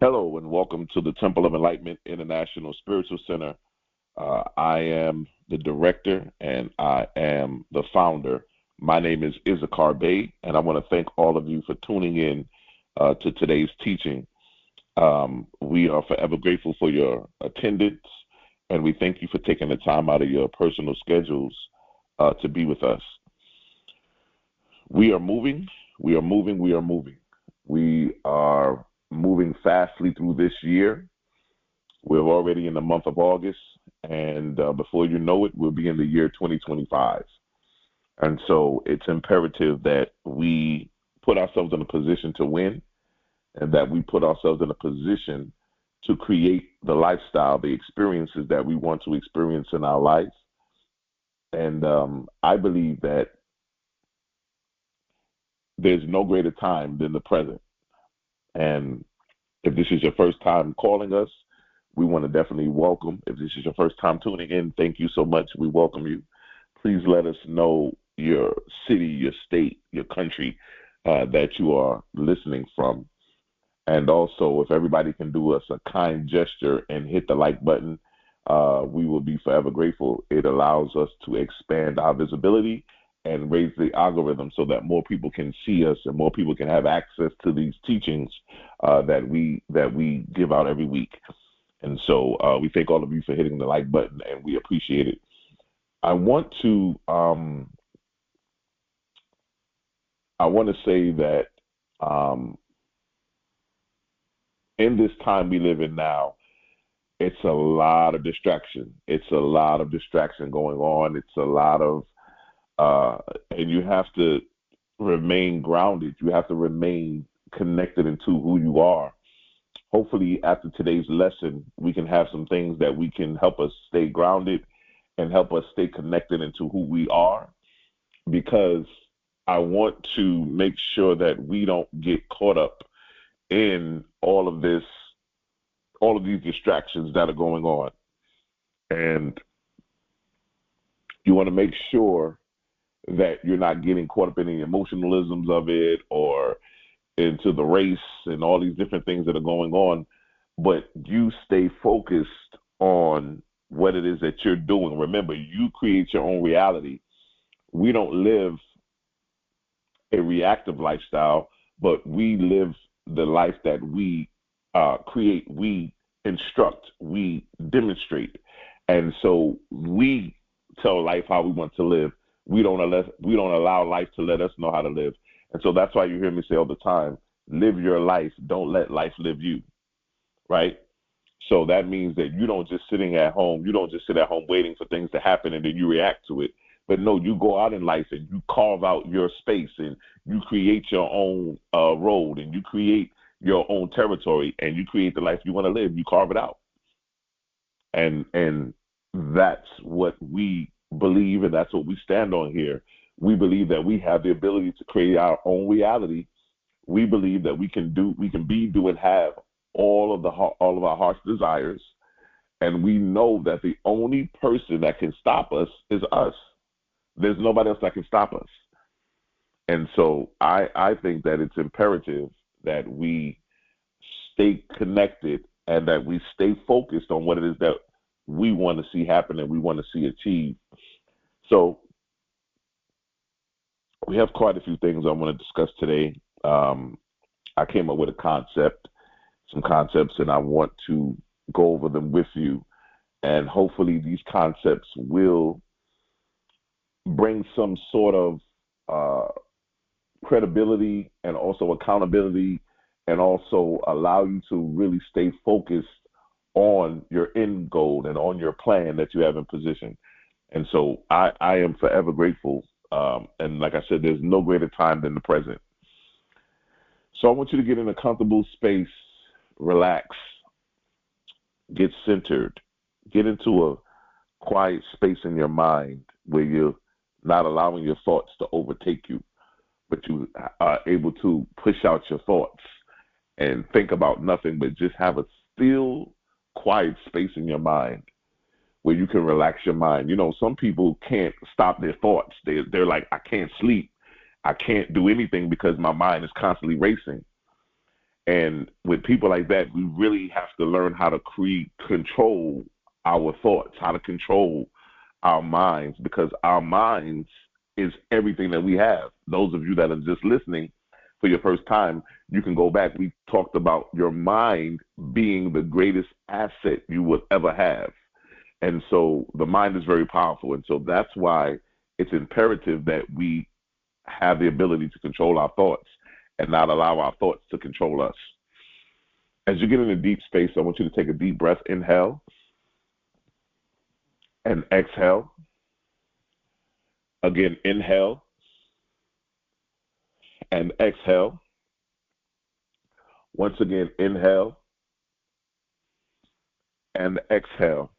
Hello and welcome to the Temple of Enlightenment International Spiritual Center. I am the director and I am the founder. My name is Issacharbey, and I want to thank all of you for tuning in to today's teaching. We are forever grateful for your attendance, and we thank you for taking the time out of your personal schedules to be with us. We are moving. We are moving fastly through this year. We're already in the month of August, and before you know it, we'll be in the year 2025. And so it's imperative that we put ourselves in a position to win, and that we put ourselves in a position to create the lifestyle, the experiences that we want to experience in our life. And I believe that there's no greater time than the present. And if this is your first time calling us, we want to definitely welcome. If this is your first time tuning in, thank you so much. We welcome you. Please let us know your city, your state, your country that you are listening from. And also, if everybody can do us a kind gesture and hit the like button, we will be forever grateful. It allows us to expand our visibility and raise the algorithm so that more people can see us and more people can have access to these teachings that we give out every week. And so we thank all of you for hitting the like button, and we appreciate it. I want to say that in this time we live in now, it's a lot of distraction. It's a lot of distraction going on. It's a lot of and you have to remain grounded. You have to remain connected into who you are. Hopefully, after today's lesson, we can have some things that we can help us stay grounded and help us stay connected into who we are, because I want to make sure that we don't get caught up in all of these distractions that are going on. And you want to make sure that you're not getting caught up in the emotionalisms of it or into the race and all these different things that are going on, but you stay focused on what it is that you're doing. Remember, you create your own reality. We don't live a reactive lifestyle, but we live the life that we create, we instruct, we demonstrate. And so we tell life how we want to live. We don't allow life to let us know how to live. And so that's why you hear me say all the time, live your life. Don't let life live you, right? So that means that you don't just sitting at home. You don't just sit at home waiting for things to happen and then you react to it. But no, you go out in life and you carve out your space and you create your own road and you create your own territory and you create the life you want to live. You carve it out. And that's what we believe, and that's what we stand on here. We believe that we have the ability to create our own reality. We believe that we can be, do, and have all of our heart's desires, and we know that the only person that can stop us is us. There's nobody else that can stop us. And so I think that it's imperative that we stay connected and that we stay focused on what it is that we want to see happen and we want to see achieved. So we have quite a few things I want to discuss today. I came up with some concepts, and I want to go over them with you. And hopefully these concepts will bring some sort of credibility and also accountability, and also allow you to really stay focused on your end goal and on your plan that you have in position. And so I am forever grateful. And like I said, there's no greater time than the present. So I want you to get in a comfortable space, relax, get centered, get into a quiet space in your mind where you're not allowing your thoughts to overtake you, but you are able to push out your thoughts and think about nothing, but just have a still, quiet space in your mind where you can relax your mind. You know, some people can't stop their thoughts. They're like, I can't sleep. I can't do anything because my mind is constantly racing. And with people like that, we really have to learn how to control our thoughts, how to control our minds, because our minds is everything that we have. Those of you that are just listening for your first time, you can go back. We talked about your mind being the greatest asset you will ever have. And so the mind is very powerful. And so that's why it's imperative that we have the ability to control our thoughts and not allow our thoughts to control us. As you get into deep space, I want you to take a deep breath, inhale and exhale. Again, inhale and exhale. Once again, inhale and exhale.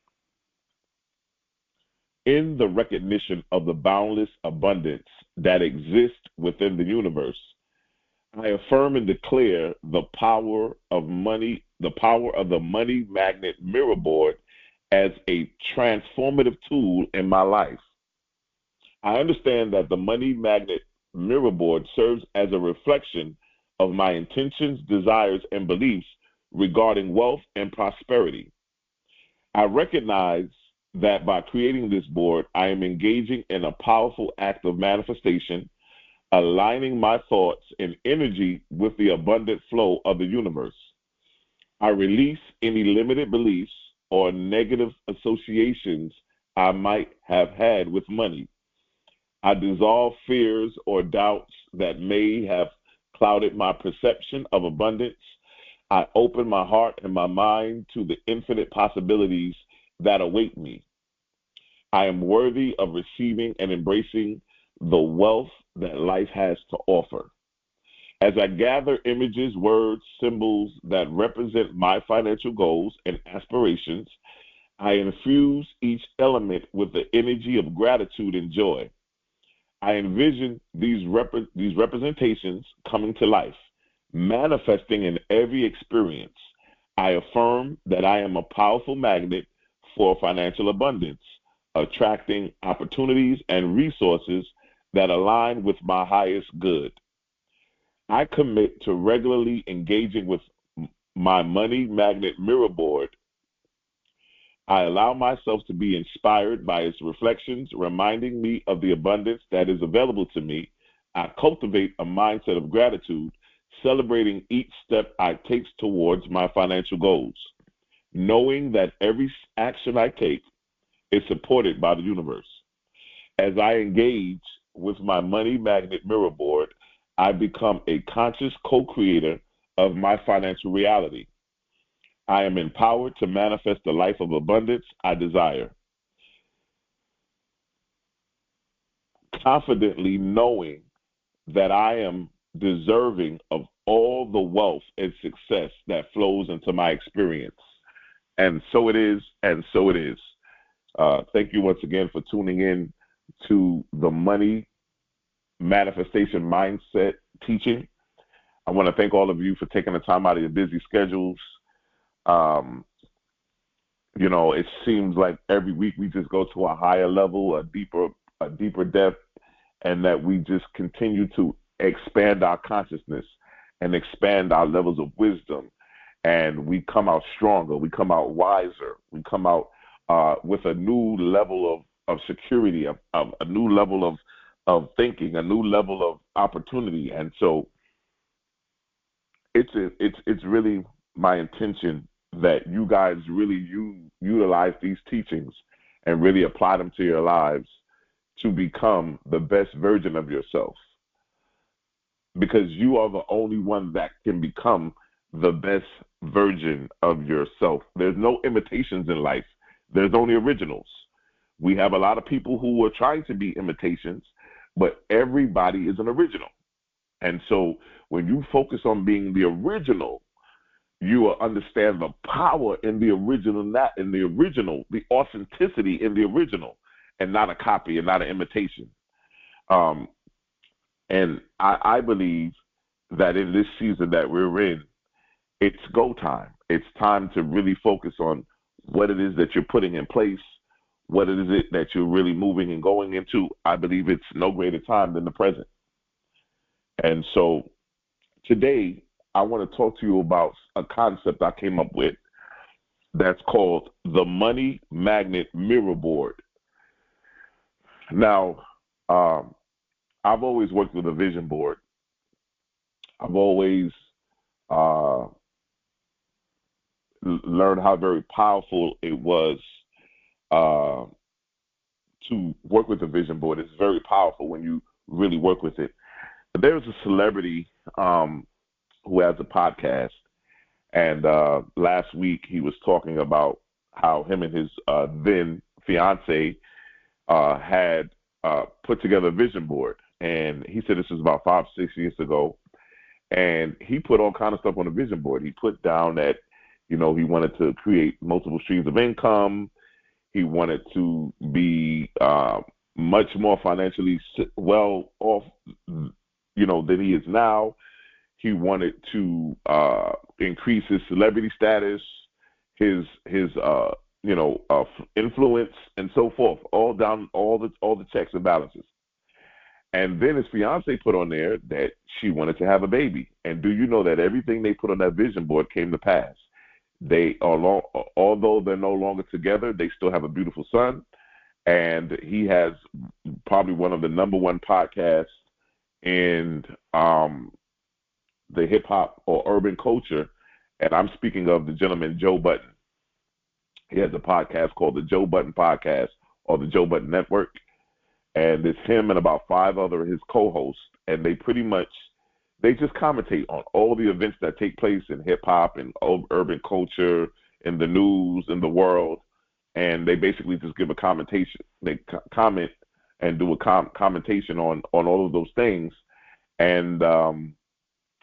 In the recognition of the boundless abundance that exists within the universe, I affirm and declare the power of the money magnet mirror board as a transformative tool in my life. I understand that the money magnet mirror board serves as a reflection of my intentions, desires, and beliefs regarding wealth and prosperity. I recognize that by creating this board, I am engaging in a powerful act of manifestation, aligning my thoughts and energy with the abundant flow of the universe. I release any limited beliefs or negative associations I might have had with money. I dissolve fears or doubts that may have clouded my perception of abundance. I open my heart and my mind to the infinite possibilities that await me. I am worthy of receiving and embracing the wealth that life has to offer. As I gather images, words, symbols that represent my financial goals and aspirations, I infuse each element with the energy of gratitude and joy. I envision these representations coming to life, manifesting in every experience. I affirm that I am a powerful magnet for financial abundance, attracting opportunities and resources that align with my highest good. I commit to regularly engaging with my money magnet mirror board. I allow myself to be inspired by its reflections, reminding me of the abundance that is available to me. I cultivate a mindset of gratitude, celebrating each step I take towards my financial goals, knowing that every action I take is supported by the universe. As I engage with my money magnet mirror board, I become a conscious co-creator of my financial reality. I am empowered to manifest the life of abundance I desire, confidently knowing that I am deserving of all the wealth and success that flows into my experience. And so it is, and so it is. Thank you once again for tuning in to the Money Manifestation Mindset teaching. I want to thank all of you for taking the time out of your busy schedules. It seems like every week we just go to a higher level, a deeper depth, and that we just continue to expand our consciousness and expand our levels of wisdom. And we come out stronger, we come out wiser, we come out with a new level of security, a new level of thinking, a new level of opportunity. And so it's really my intention that you guys really utilize these teachings and really apply them to your lives to become the best version of yourself. Because you are the only one that can become the best version of yourself. There's no imitations in life. There's only originals. We have a lot of people who are trying to be imitations, but everybody is an original. And so when you focus on being the original, you will understand the power in the original, the authenticity in the original, and not a copy and not an imitation. And I believe that in this season that we're in, it's go time. It's time to really focus on what it is that you're putting in place, what it is that you're really moving and going into. I believe it's no greater time than the present. And so today, I want to talk to you about a concept I came up with that's called the money magnet mirror board. Now, I've always worked with a vision board. I've always uh, learned how very powerful it was uh, to work with a vision board. It's very powerful when you really work with it. But there's a celebrity who has a podcast, and last week he was talking about how him and his then fiance had put together a vision board. And he said this was about 5-6 years ago. And he put all kind of stuff on the vision board. He put down that, he wanted to create multiple streams of income. He wanted to be much more financially well off, than he is now. He wanted to increase his celebrity status, his influence, and so forth. All the checks and balances. And then his fiance put on there that she wanted to have a baby. And do you know that everything they put on that vision board came to pass? They are although they're no longer together, they still have a beautiful son. And he has probably one of the number one podcasts in the hip hop or urban culture. And I'm speaking of the gentleman Joe Budden. He has a podcast called the Joe Budden Podcast or the Joe Budden Network. And it's him and about 5 other his co-hosts, and they just commentate on all the events that take place in hip-hop and urban culture, in the news, in the world, and they basically just give a commentation. They comment and do a commentation on all of those things, and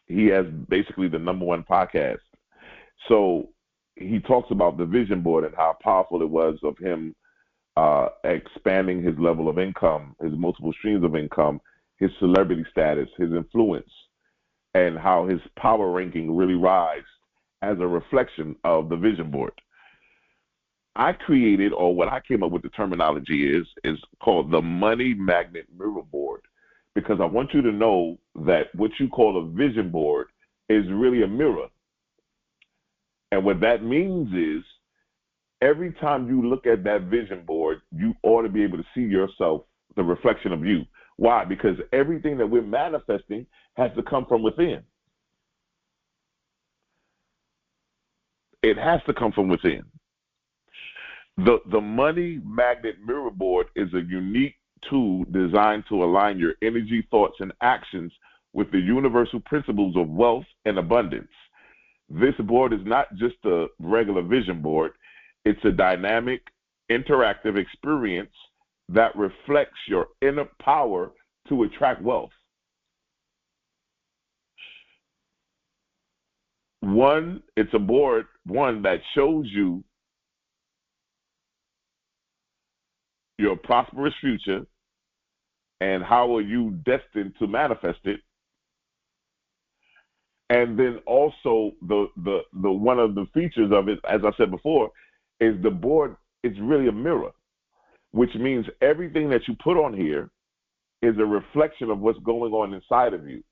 he has basically the number one podcast. So he talks about the vision board and how powerful it was of him expanding his level of income, his multiple streams of income, his celebrity status, his influence, and how his power ranking really rise as a reflection of the vision board. I created, or what I came up with the terminology is called the money magnet mirror board, because I want you to know that what you call a vision board is really a mirror. And what that means is, every time you look at that vision board, you ought to be able to see yourself, the reflection of you. Why? Because everything that we're manifesting has to come from within. It has to come from within. The money magnet mirror board is a unique tool designed to align your energy, thoughts, and actions with the universal principles of wealth and abundance. This board is not just a regular vision board. It's a dynamic, interactive experience that reflects your inner power to attract wealth. It's a board, that shows you your prosperous future and how are you destined to manifest it. And then also the one of the features of it, as I said before, is the board is really a mirror, which means everything that you put on here is a reflection of what's going on inside of you.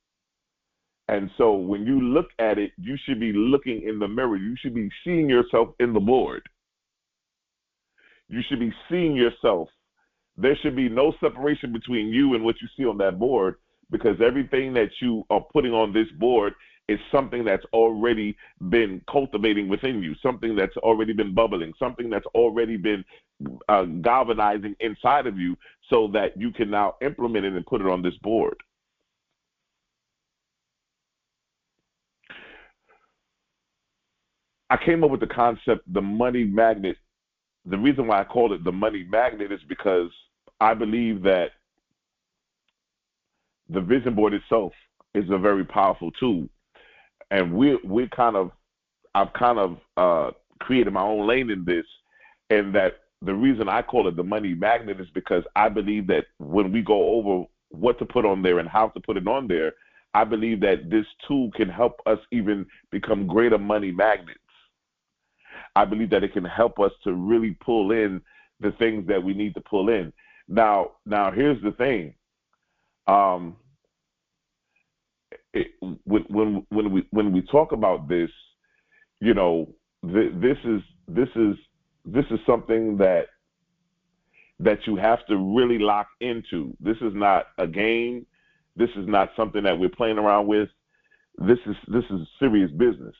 And so when you look at it, you should be looking in the mirror. You should be seeing yourself in the board. You should be seeing yourself. There should be no separation between you and what you see on that board, because everything that you are putting on this board is something that's already been cultivating within you, something that's already been bubbling, something that's already been galvanizing inside of you, so that you can now implement it and put it on this board. I came up with the concept, the money magnet. The reason why I call it the money magnet is because I believe that the vision board itself is a very powerful tool. And I've kind of created my own lane in this, and that the reason I call it the money magnet is because I believe that when we go over what to put on there and how to put it on there, I believe that this tool can help us even become greater money magnets. I believe that it can help us to really pull in the things that we need to pull in. Now here's the thing. when we talk about this, you know, this is something that you have to really lock into. This is not a game. This is not something that we're playing around with. This is serious business.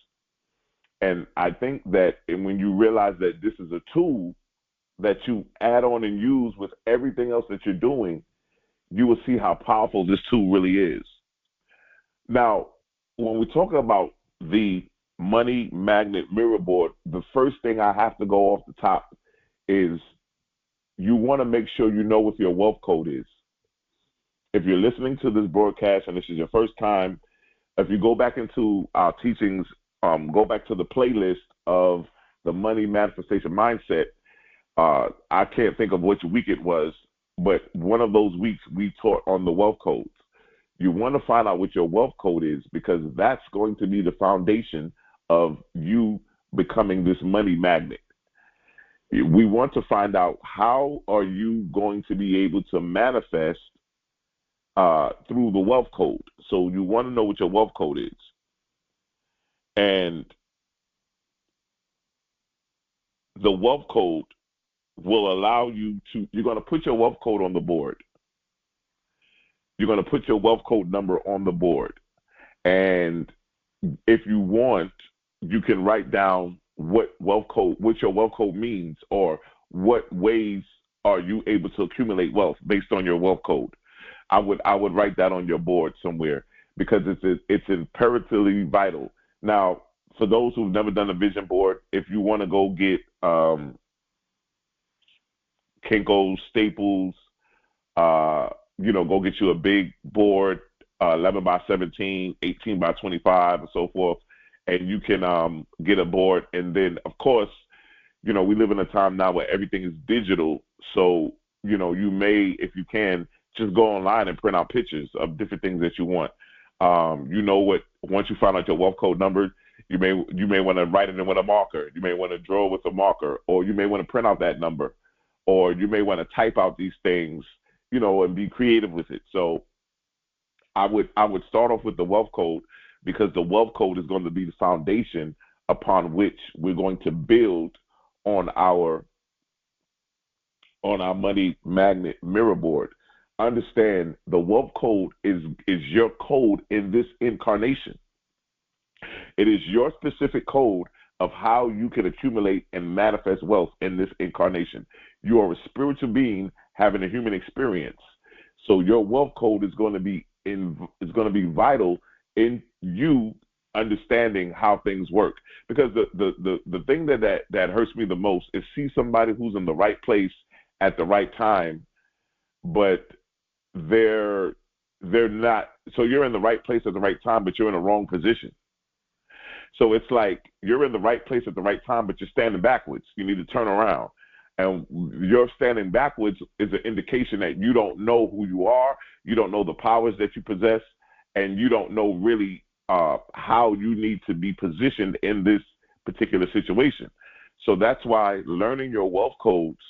And I think that when you realize that this is a tool that you add on and use with everything else that you're doing, you will see how powerful this tool really is. Now, when we talk about the money magnet mirror board, the first thing I have to go off the top is you want to make sure you know what your wealth code is. If you're listening to this broadcast and this is your first time, if you go back into our teachings, go back to the playlist of the money manifestation mindset. I can't think of which week it was, but one of those weeks we taught on the wealth codes. You want to find out what your wealth code is, because that's going to be the foundation of you becoming this money magnet. We want to find out, how are you going to be able to manifest through the wealth code. So you want to know what your wealth code is. And the wealth code will allow you to, you're going to put your wealth code on the board. You're going to put your wealth code number on the board. And if you want, you can write down what your wealth code means, or what ways are you able to accumulate wealth based on your wealth code. I would write that on your board somewhere, because it's imperatively vital. Now, for those who've never done a vision board, if you want to go get Kinko's, Staples, go get you a big board, 11 by 17, 18 by 25, and so forth, and you can get a board. And then, of course, we live in a time now where everything is digital. So, you may, if you can, just go online and print out pictures of different things that you want. Once you find out your wealth code number, you may want to write it in with a marker. You may want to draw with a marker, or you may want to print out that number, or you may want to type out these things, and be creative with it. So I would start off with the wealth code, because the wealth code is going to be the foundation upon which we're going to build on our money magnet mirror board. Understand, the wealth code is your code in this incarnation. It is your specific code of how you can accumulate and manifest wealth in this incarnation. You are a spiritual being having a human experience. So your wealth code is going to be vital in you understanding how things work. Because the thing that hurts me the most is see somebody who's in the right place at the right time, but they're not. So you're in the right place at the right time, but you're in the wrong position. So it's like you're in the right place at the right time, but you're standing backwards. You need to turn around. And your standing backwards is an indication that you don't know who you are, you don't know the powers that you possess, and you don't know really how you need to be positioned in this particular situation. So that's why learning your wealth codes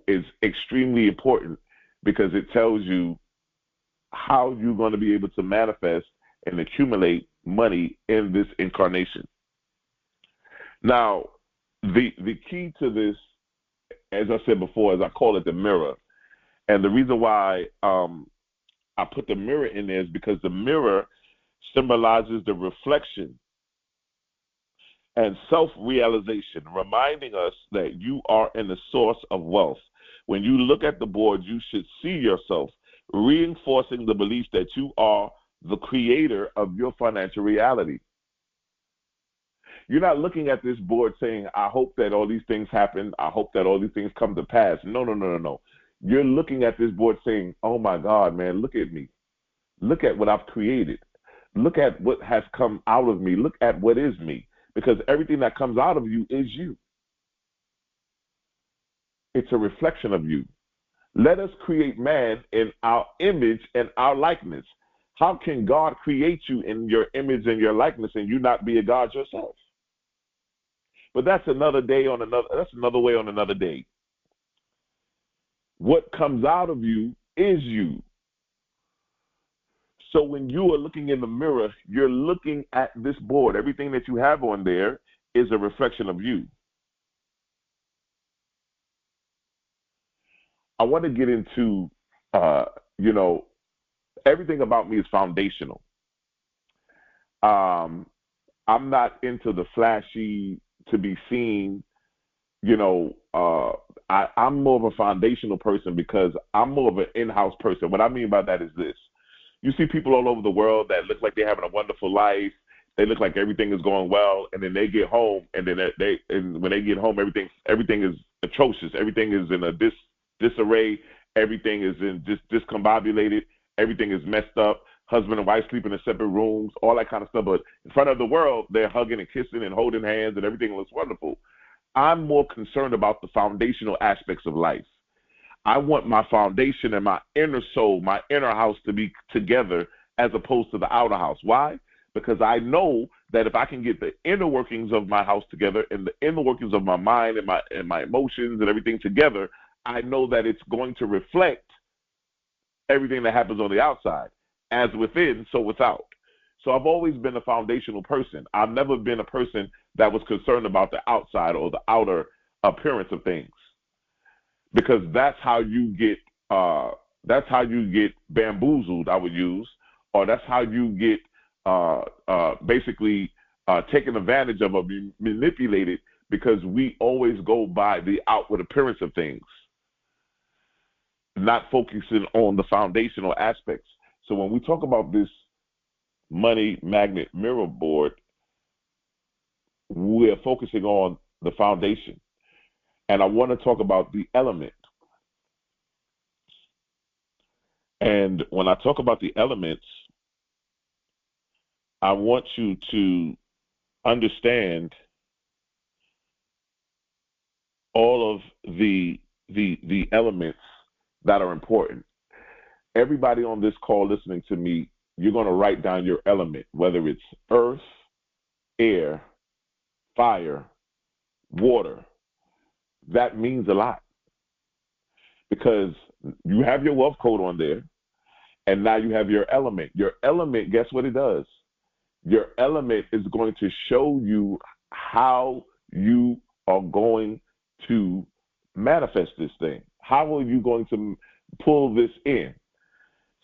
is extremely important, because it tells you how you're going to be able to manifest and accumulate money in this incarnation. Now, the key to this, as I said before, is I call it the mirror. And the reason why I put the mirror in there is because the mirror symbolizes the reflection and self-realization, reminding us that you are in the source of wealth. When you look at the board, you should see yourself, reinforcing the belief that you are the creator of your financial reality. You're not looking at this board saying, I hope that all these things happen. I hope that all these things come to pass. No. You're looking at this board saying, oh my God, man, look at me. Look at what I've created. Look at what has come out of me. Look at what is me. Because everything that comes out of you is you. It's a reflection of you. Let us create man in our image and our likeness. How can God create you in your image and your likeness and you not be a God yourself? But that's another way on another day. What comes out of you is you. So when you are looking in the mirror, you're looking at this board. Everything that you have on there is a reflection of you. I want to get into, everything about me is foundational. I'm not into the flashy to be seen. I'm more of a foundational person because I'm more of an in-house person. What I mean by that is this. You see people all over the world that look like they're having a wonderful life. They look like everything is going well, and then they get home, and then when they get home, everything is atrocious. Everything is in a disarray. Everything is in discombobulated. Everything is messed up. Husband and wife sleeping in separate rooms, all that kind of stuff. But in front of the world, they're hugging and kissing and holding hands, and everything looks wonderful. I'm more concerned about the foundational aspects of life. I want my foundation and my inner soul, my inner house to be together as opposed to the outer house. Why? Because I know that if I can get the inner workings of my house together and the inner workings of my mind and my emotions and everything together, I know that it's going to reflect everything that happens on the outside. As within, so without. So I've always been a foundational person. I've never been a person that was concerned about the outside or the outer appearance of things, because that's how you get bamboozled. I would use, or that's how you get basically taken advantage of or be manipulated, because we always go by the outward appearance of things, not focusing on the foundational aspects. So when we talk about this money magnet mirror board, we're focusing on the foundation. And I want to talk about the element. And when I talk about the elements, I want you to understand all of the elements that are important. Everybody on this call listening to me, you're going to write down your element, whether it's earth, air, fire, water. That means a lot, because you have your wealth code on there, and now you have your element. Your element, guess what it does? Your element is going to show you how you are going to manifest this thing. How are you going to pull this in?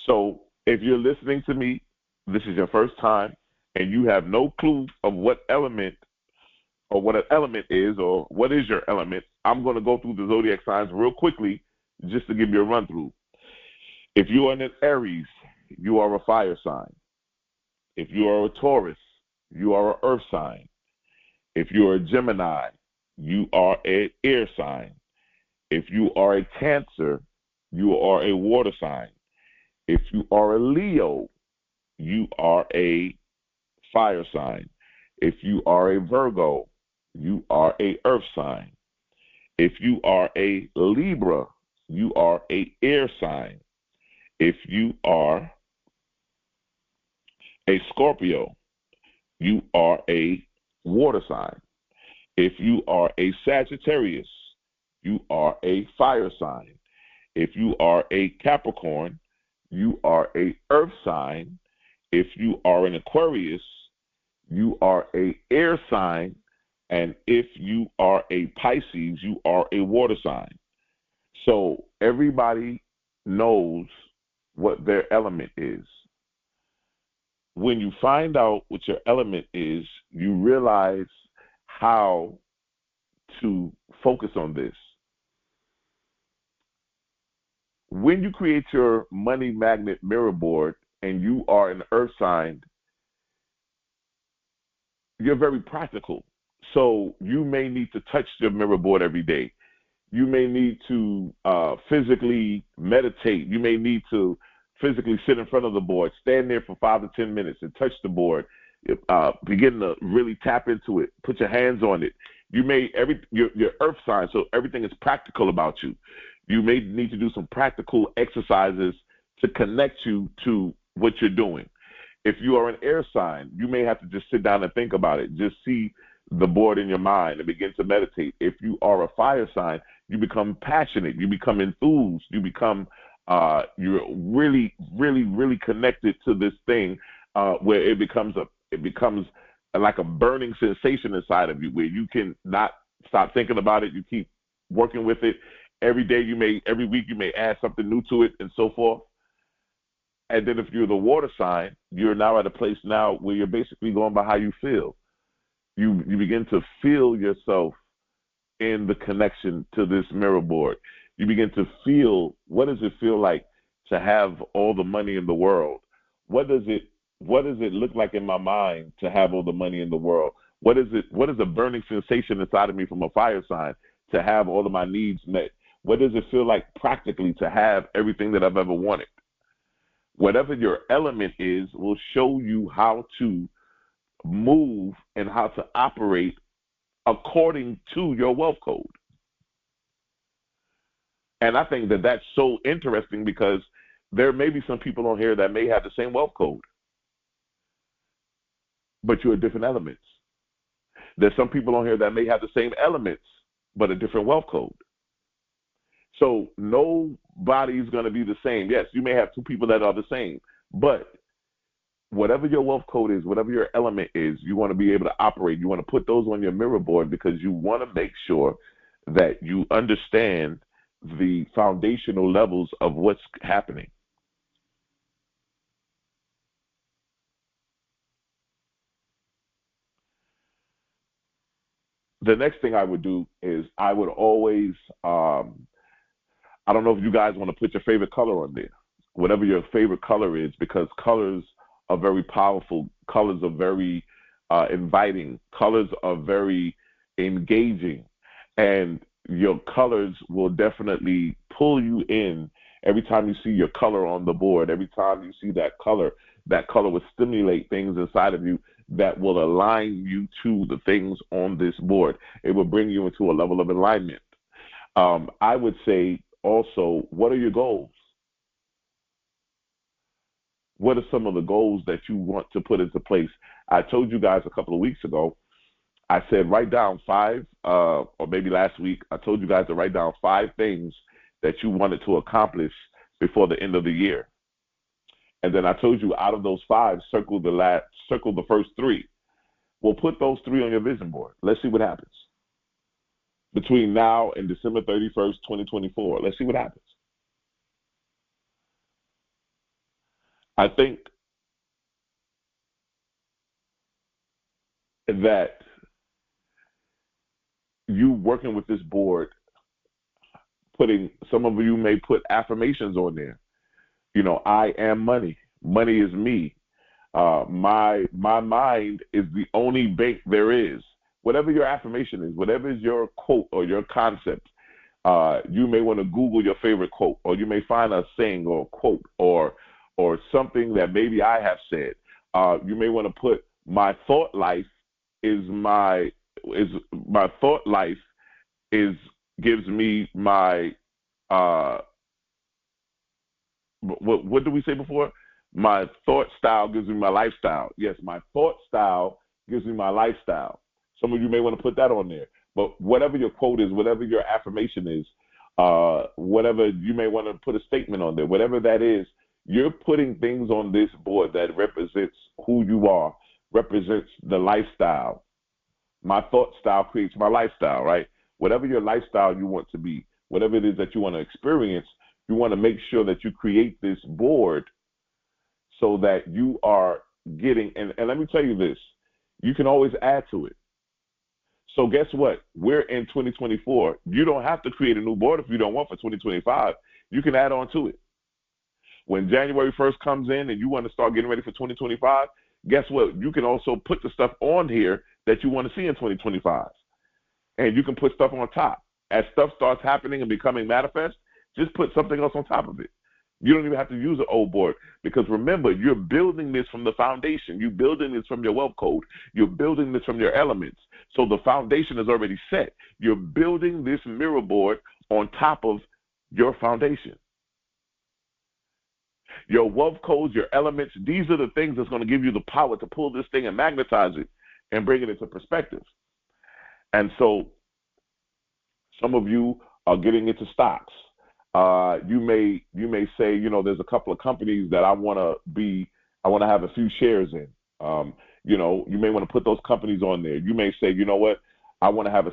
So if you're listening to me, this is your first time, and you have no clue of what element or what an element is or what is your element, I'm going to go through the zodiac signs real quickly just to give you a run through. If you are an Aries, you are a fire sign. If you are a Taurus, you are an earth sign. If you are a Gemini, you are an air sign. If you are a Cancer, you are a water sign. If you are a Leo, you are a fire sign. If you are a Virgo, you are a earth sign. If you are a Libra, you are a air sign. If you are a Scorpio, you are a water sign. If you are a Sagittarius, you are a fire sign. If you are a Capricorn, you are a earth sign. If you are an Aquarius, you are a air sign. And if you are a Pisces, you are a water sign. So everybody knows what their element is. When you find out what your element is, you realize how to focus on this. When you create your money magnet mirror board and you are an earth sign, you're very practical. So you may need to touch your mirror board every day. You may need to physically meditate. You may need to physically sit in front of the board, stand there for 5 to 10 minutes and touch the board. Begin to really tap into it. Put your hands on it. You may your earth sign, so everything is practical about you. You may need to do some practical exercises to connect you to what you're doing. If you are an air sign, you may have to just sit down and think about it. Just see the board in your mind and begin to meditate. If you are a fire sign, you become passionate. You become enthused. You become You're really, really, really connected to this thing where it becomes like a burning sensation inside of you, where you can not stop thinking about it. You keep working with it. Every week you may add something new to it, and so forth. And then if you're the water sign, you're now at a place now where you're basically going by how you feel. You begin to feel yourself in the connection to this mirror board. You begin to feel, what does it feel like to have all the money in the world? What does it look like in my mind to have all the money in the world? What is a burning sensation inside of me from a fire sign to have all of my needs met? What does it feel like practically to have everything that I've ever wanted? Whatever your element is will show you how to move and how to operate according to your wealth code. And I think that that's so interesting because there may be some people on here that may have the same wealth code, but you're different elements. There's some people on here that may have the same elements, but a different wealth code. So nobody's going to be the same. Yes, you may have two people that are the same, but whatever your wealth code is, whatever your element is, you want to be able to operate. You want to put those on your mirror board because you want to make sure that you understand the foundational levels of what's happening. The next thing I would do is I would always, I don't know if you guys want to put your favorite color on there, whatever your favorite color is, because colors are very powerful. Colors are very inviting. Colors are very engaging. And your colors will definitely pull you in every time you see your color on the board. Every time you see that color will stimulate things inside of you that will align you to the things on this board. It will bring you into a level of alignment. I would say also, what are your goals? What are some of the goals that you want to put into place? I told you guys a couple of weeks ago, I said write down 5, or maybe last week, I told you guys to write down 5 things that you wanted to accomplish before the end of the year. And then I told you out of those 5, circle the first 3. Well, put those 3 on your vision board. Let's see what happens. Between now and December 31st, 2024. Let's see what happens. I think that you working with this board, some of you may put affirmations on there. You know, I am money. Money is me. My mind is the only bank there is. Whatever your affirmation is, whatever is your quote or your concept, you may want to Google your favorite quote, or you may find a saying or a quote or something that maybe I have said. You may want to put my thought life gives me my what did we say before? My thought style gives me my lifestyle. Yes, my thought style gives me my lifestyle. Some of you may want to put that on there. But whatever your quote is, whatever your affirmation is, whatever you may want to put a statement on there, whatever that is, you're putting things on this board that represents who you are, represents the lifestyle. My thought style creates my lifestyle, right? Whatever your lifestyle you want to be, whatever it is that you want to experience, you want to make sure that you create this board so that you are getting, and let me tell you this, you can always add to it. So guess what? We're in 2024. You don't have to create a new board if you don't want for 2025. You can add on to it. When January 1st comes in and you want to start getting ready for 2025, guess what? You can also put the stuff on here that you want to see in 2025. And you can put stuff on top. As stuff starts happening and becoming manifest, just put something else on top of it. You don't even have to use an old board, because remember, you're building this from the foundation. You're building this from your wealth code. You're building this from your elements. So the foundation is already set. You're building this mirror board on top of your foundation. Your wealth codes, your elements, these are the things that's going to give you the power to pull this thing and magnetize it and bring it into perspective. And so some of you are getting into stocks. You may say, there's a couple of companies that I want to have a few shares in. You may want to put those companies on there. You may say, you know what, I want to have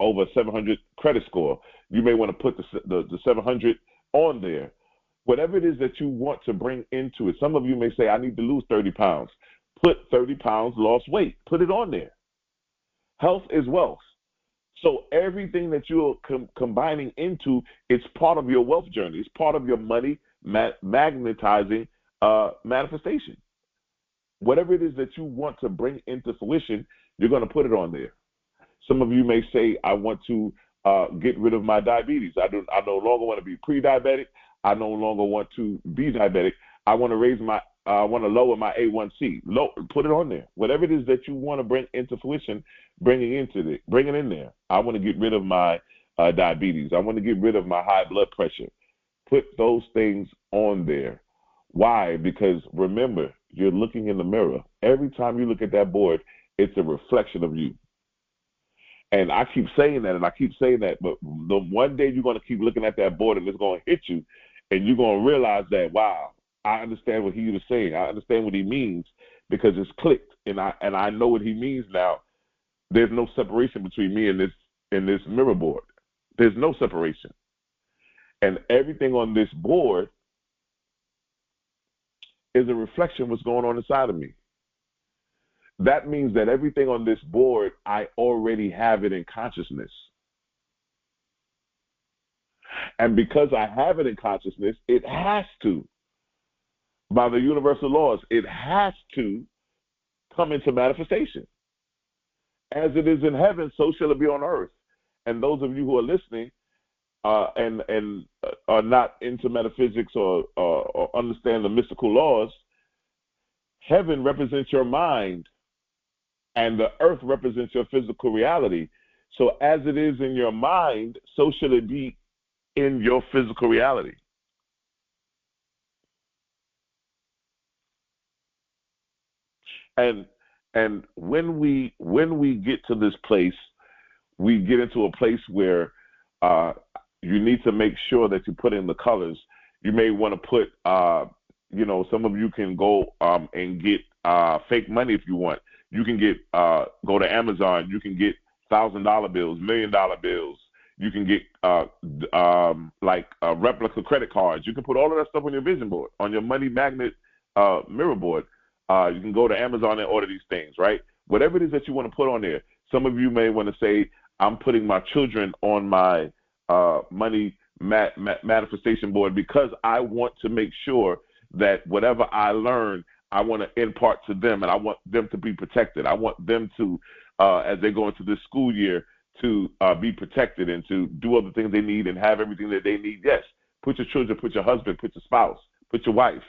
over 700 credit score. You may want to put the 700 on there. Whatever it is that you want to bring into it. Some of you may say, I need to lose 30 pounds. Put 30 pounds lost weight. Put it on there. Health is wealth. So everything that you're combining into, it's part of your wealth journey. It's part of your money magnetizing manifestation. Whatever it is that you want to bring into fruition, you're going to put it on there. Some of you may say, I want to get rid of my diabetes. I no longer want to be pre-diabetic. I no longer want to be diabetic. I want to lower my A1C. Put it on there. Whatever it is that you want to bring into fruition, bring it in there. I want to get rid of my diabetes. I want to get rid of my high blood pressure. Put those things on there. Why? Because remember, you're looking in the mirror. Every time you look at that board, it's a reflection of you. And I keep saying that, but the one day you're going to keep looking at that board and it's going to hit you, and you're going to realize that, wow, I understand what he was saying. I understand what he means because it's clicked, and I know what he means now. There's no separation between me and this mirror board. There's no separation. And everything on this board is a reflection of what's going on inside of me. That means that everything on this board, I already have it in consciousness. And because I have it in consciousness, it has to, by the universal laws, it has to come into manifestation. As it is in heaven, so shall it be on earth. And those of you who are listening and are not into metaphysics or understand the mystical laws, heaven represents your mind, and the earth represents your physical reality. So as it is in your mind, so shall it be in your physical reality. And when we get to this place, we get into a place where you need to make sure that you put in the colors. You may want to put, some of you can go and get fake money if you want. You can get go to Amazon. You can get $1,000 bills, $1 million bills. You can get replica credit cards. You can put all of that stuff on your vision board, on your money magnet mirror board. You can go to Amazon and order these things, right? Whatever it is that you want to put on there. Some of you may want to say, I'm putting my children on my money manifestation board because I want to make sure that whatever I learn, I want to impart to them, and I want them to be protected. I want them to, as they go into this school year, to be protected and to do all the things they need and have everything that they need. Yes, put your children, put your husband, put your spouse, put your wife,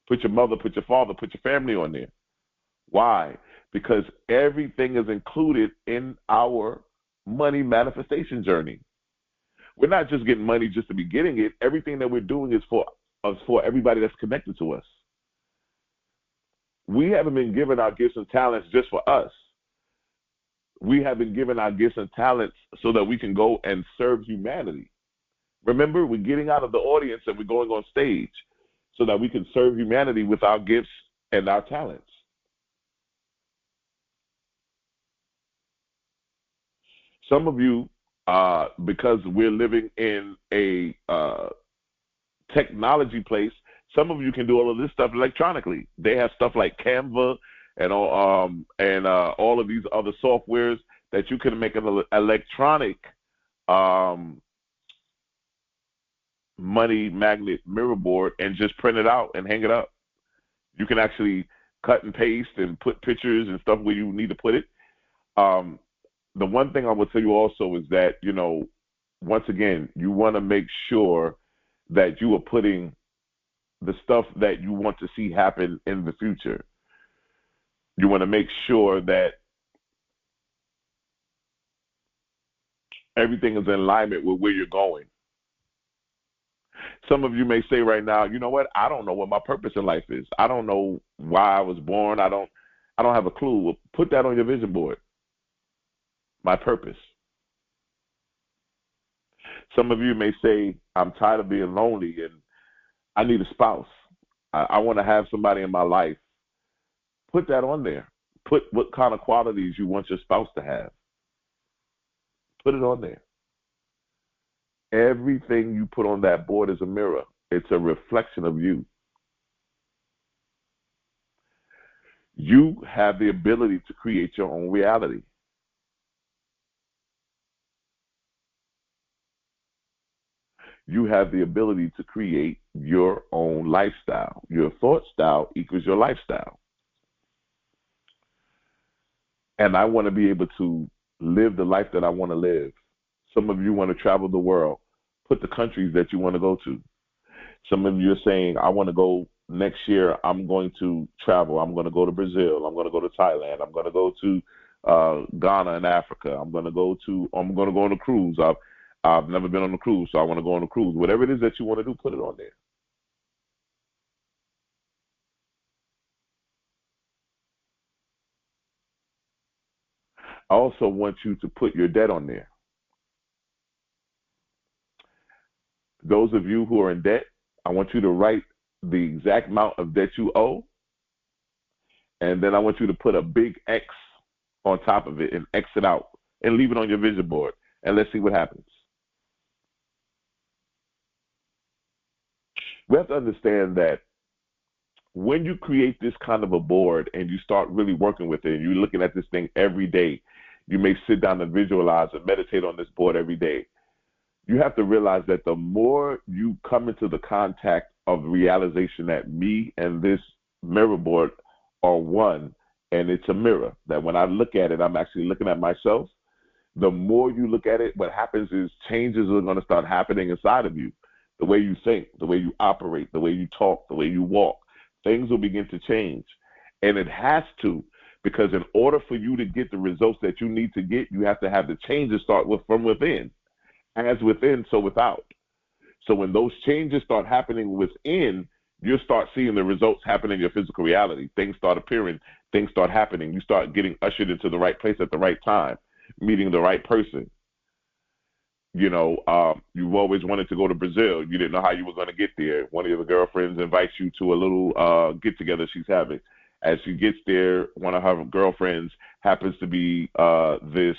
put your mother, put your father, put your family on there. Why? Because everything is included in our money manifestation journey. We're not just getting money just to be getting it. Everything that we're doing is for everybody that's connected to us. We haven't been given our gifts and talents just for us. We have been given our gifts and talents so that we can go and serve humanity. Remember, we're getting out of the audience and we're going on stage so that we can serve humanity with our gifts and our talents. Some of you, because we're living in a technology place, some of you can do all of this stuff electronically. They have stuff like Canva and all of these other softwares that you can make an electronic money magnet mirror board and just print it out and hang it up. You can actually cut and paste and put pictures and stuff where you need to put it. The one thing I will tell you also is that, once again, you want to make sure that you are putting the stuff that you want to see happen in the future. You want to make sure that everything is in alignment with where you're going. Some of you may say right now, you know what? I don't know what my purpose in life is. I don't know why I was born. I don't have a clue. Well, put that on your vision board. My purpose. Some of you may say, I'm tired of being lonely and I need a spouse. I want to have somebody in my life. Put that on there. Put what kind of qualities you want your spouse to have. Put it on there. Everything you put on that board is a mirror. It's a reflection of you. You have the ability to create your own reality. You have the ability to create your own lifestyle. Your thought style equals your lifestyle. And I want to be able to live the life that I want to live. Some of you want to travel the world. Put the countries that you want to go to. Some of you are saying, I want to go next year. I'm going to travel. I'm going to go to Brazil. I'm going to go to Thailand. I'm going to go to Ghana in Africa. I'm going to go on a cruise. I've never been on a cruise, so I want to go on a cruise. Whatever it is that you want to do, put it on there. I also want you to put your debt on there. Those of you who are in debt, I want you to write the exact amount of debt you owe, and then I want you to put a big X on top of it and X it out and leave it on your vision board, and let's see what happens. We have to understand that when you create this kind of a board and you start really working with it and you're looking at this thing every day, you may sit down and visualize and meditate on this board every day. You have to realize that the more you come into the contact of realization that me and this mirror board are one, and it's a mirror, that when I look at it, I'm actually looking at myself. The more you look at it, what happens is changes are going to start happening inside of you. The way you think, the way you operate, the way you talk, the way you walk, things will begin to change. And it has to, because in order for you to get the results that you need to get, you have to have the changes start from within. As within, so without. So when those changes start happening within, you'll start seeing the results happen in your physical reality. Things start appearing, things start happening. You start getting ushered into the right place at the right time, meeting the right person. You know, you've always wanted to go to Brazil. You didn't know how you were going to get there. One of your girlfriends invites you to a little get-together she's having. As she gets there, one of her girlfriends happens to be this,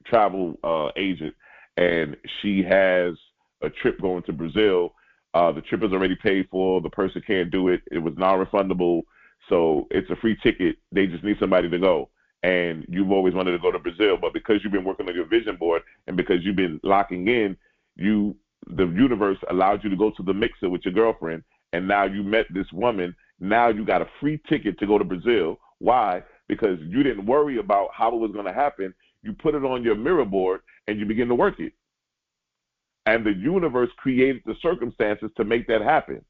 travel agent, and she has a trip going to Brazil. The trip is already paid for. The person can't do it. It was non-refundable, so it's a free ticket. They just need somebody to go. And you've always wanted to go to Brazil, but because you've been working on your vision board and because you've been locking in, the universe allowed you to go to the mixer with your girlfriend, and now you met this woman. Now you got a free ticket to go to Brazil. Why? Because you didn't worry about how it was going to happen. You put it on your mirror board and you begin to work it. And the universe created the circumstances to make that happen.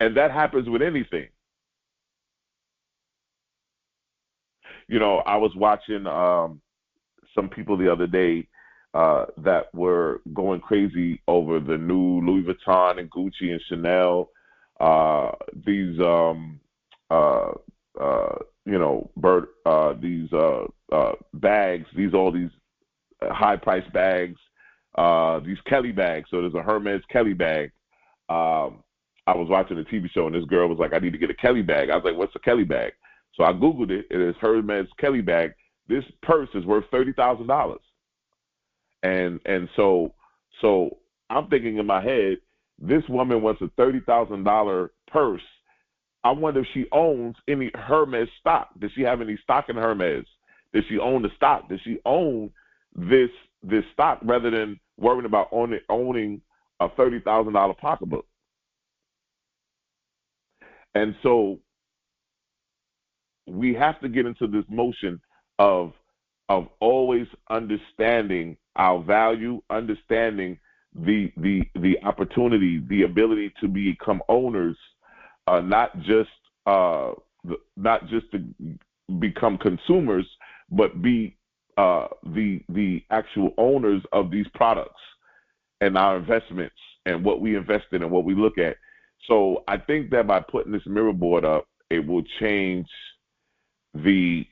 And that happens with anything. You know, I was watching some people the other day that were going crazy over the new Louis Vuitton and Gucci and Chanel, these bags, all these high-priced bags, these Kelly bags. So there's a Hermes Kelly bag. I was watching a TV show, and this girl was like, I need to get a Kelly bag. I was like, what's a Kelly bag? So I Googled it. It is Hermes Kelly bag. This purse is worth $30,000. And so I'm thinking in my head, this woman wants a $30,000 purse. I wonder if she owns any Hermes stock. Does she have any stock in Hermes? Does she own the stock? Does she own this stock rather than worrying about owning a $30,000 pocketbook? And so we have to get into this motion of always understanding our value, understanding the opportunity, the ability to become owners, not just to become consumers, but be the actual owners of these products and our investments and what we invest in and what we look at. So I think that by putting this mirror board up, it will change your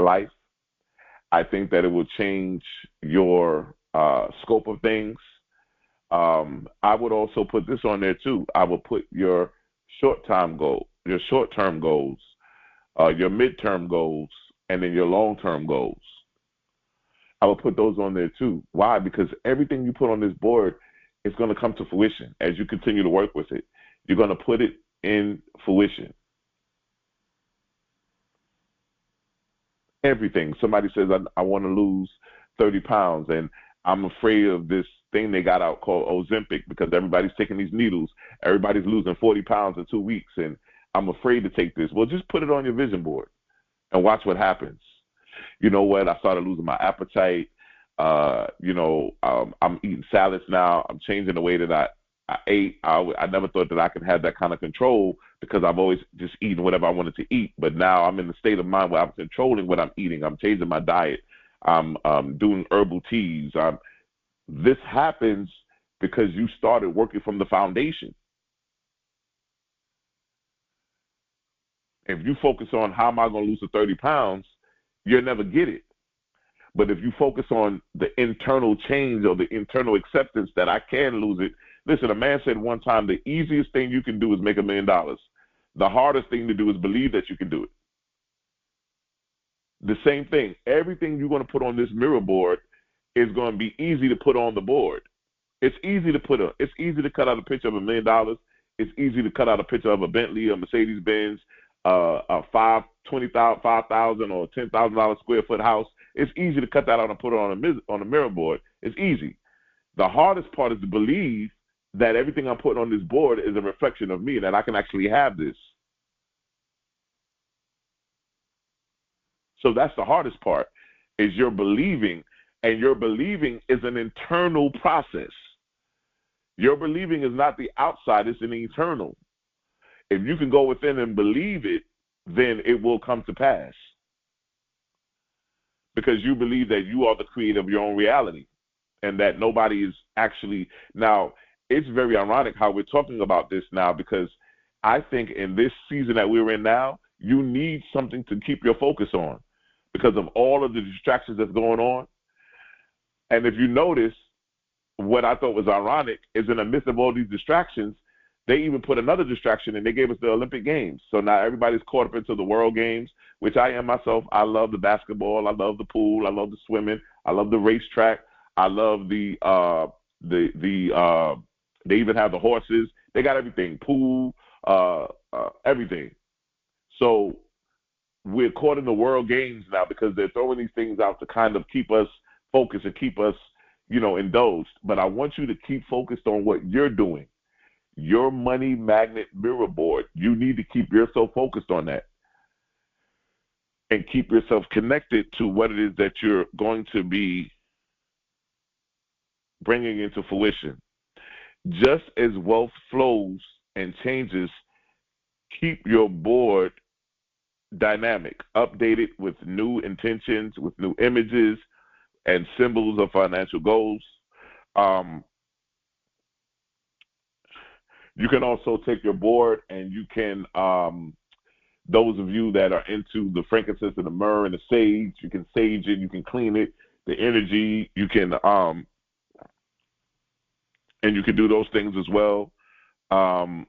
life. I think that it will change your scope of things. I would also put this on there too. I would put your short-term goals, your midterm goals, and then your long-term goals. I would put those on there too. Why? Because everything you put on this board is going to come to fruition as you continue to work with it. You're going to put it in fruition. Everything. Somebody says, I want to lose 30 pounds, and I'm afraid of this thing they got out called Ozempic because everybody's taking these needles. Everybody's losing 40 pounds in 2 weeks, and I'm afraid to take this. Well, just put it on your vision board and watch what happens. You know what? I started losing my appetite. I'm eating salads now. I'm changing the way that I ate. I never thought that I could have that kind of control because I've always just eaten whatever I wanted to eat. But now I'm in the state of mind where I'm controlling what I'm eating. I'm changing my diet. I'm doing herbal teas. This happens because you started working from the foundation. If you focus on how am I going to lose the 30 pounds, you'll never get it. But if you focus on the internal change or the internal acceptance that I can lose it, listen, a man said one time, the easiest thing you can do is make $1 million. The hardest thing to do is believe that you can do it. The same thing. Everything you're going to put on this mirror board is going to be easy to put on the board. It's easy to it's easy to cut out a picture of $1 million. It's easy to cut out a picture of a Bentley, a Mercedes Benz, a $5,000 or $10,000 square foot house. It's easy to cut that out and put it on a mirror board. It's easy. The hardest part is to believe that everything I'm putting on this board is a reflection of me and that I can actually have this. So that's the hardest part, is your believing, and your believing is an internal process. Your believing is not the outside, it's an internal. If you can go within and believe it, then it will come to pass. Because you believe that you are the creator of your own reality and that nobody is actually. Now, it's very ironic how we're talking about this now, because I think in this season that we're in now, you need something to keep your focus on because of all of the distractions that's going on. And if you notice, what I thought was ironic is in the midst of all these distractions, they even put another distraction and they gave us the Olympic Games. So now everybody's caught up into the World Games, which I am myself. I love the basketball. I love the pool. I love the swimming. I love the racetrack. I love they even have the horses. They got everything, pool, everything. So we're caught in the World Games now because they're throwing these things out to kind of keep us focused and keep us, indulged. But I want you to keep focused on what you're doing. Your money magnet mirror board. You need to keep yourself focused on that and keep yourself connected to what it is that you're going to be bringing into fruition. Just as wealth flows and changes, keep your board dynamic, updated with new intentions, with new images and symbols of financial goals. You can also take your board and you can, those of you that are into the frankincense and the myrrh and the sage, you can sage it, you can clean it, the energy, you can, and you can do those things as well. One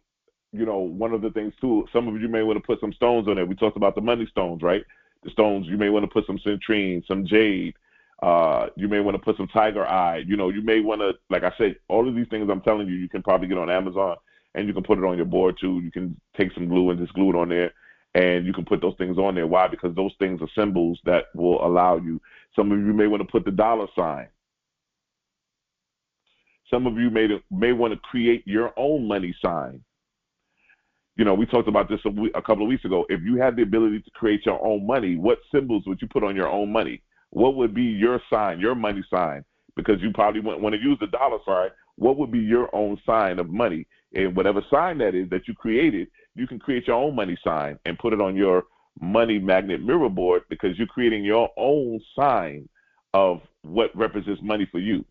of the things too, some of you may want to put some stones on it. We talked about the money stones, right? The stones, you may want to put some citrine, some jade. You may want to put some tiger eye. You may want to, like I said, all of these things I'm telling you, you can probably get on Amazon and you can put it on your board too. You can take some glue and just glue it on there and you can put those things on there. Why? Because those things are symbols that will allow you. Some of you may want to put the dollar sign. Some of you may want to create your own money sign. We talked about this a couple of weeks ago. If you had the ability to create your own money, what symbols would you put on your own money? What would be your sign, your money sign? Because you probably wouldn't want to use the dollar sign. What would be your own sign of money? And whatever sign that is that you created, you can create your own money sign and put it on your money magnet mirror board because you're creating your own sign of what represents money for you.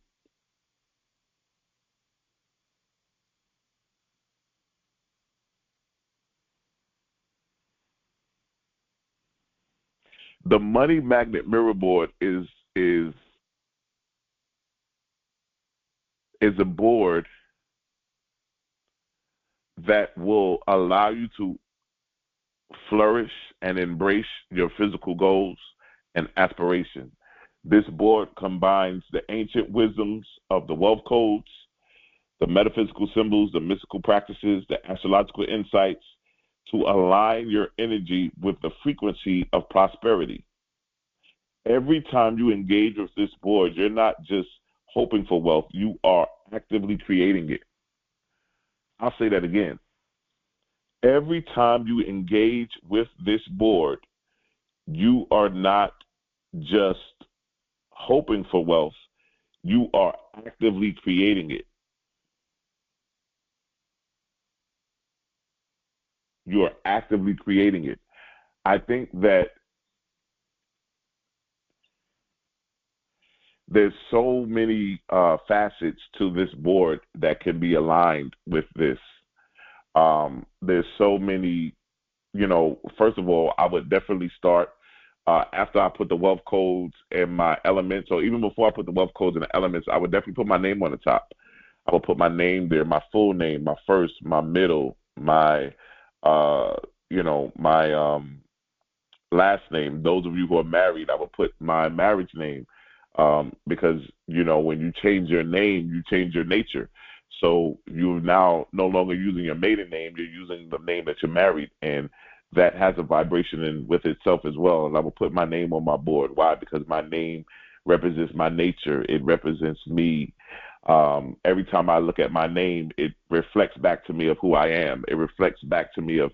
The money magnet mirror board is a board that will allow you to flourish and embrace your physical goals and aspiration. This board combines the ancient wisdoms of the wealth codes, the metaphysical symbols, the mystical practices, the astrological insights to align your energy with the frequency of prosperity. Every time you engage with this board, you're not just hoping for wealth, you are actively creating it. I'll say that again. Every time you engage with this board, you are not just hoping for wealth, you are actively creating it. You are actively creating it. I think that there's so many facets to this board that can be aligned with this. There's so many, first of all, I would definitely start after I put the wealth codes and my elements, or even before I put the wealth codes and the elements, I would definitely put my name on the top. I would put my name there, my full name, my first, my middle, my, my last name. Those of you who are married, I would put my marriage name because, when you change your name, you change your nature. So you're now no longer using your maiden name, you're using the name that you're married, and that has a vibration in with itself as well. And I will put my name on my board. Why? Because my name represents my nature. It represents me. Every time I look at my name, it reflects back to me of who I am. It reflects back to me of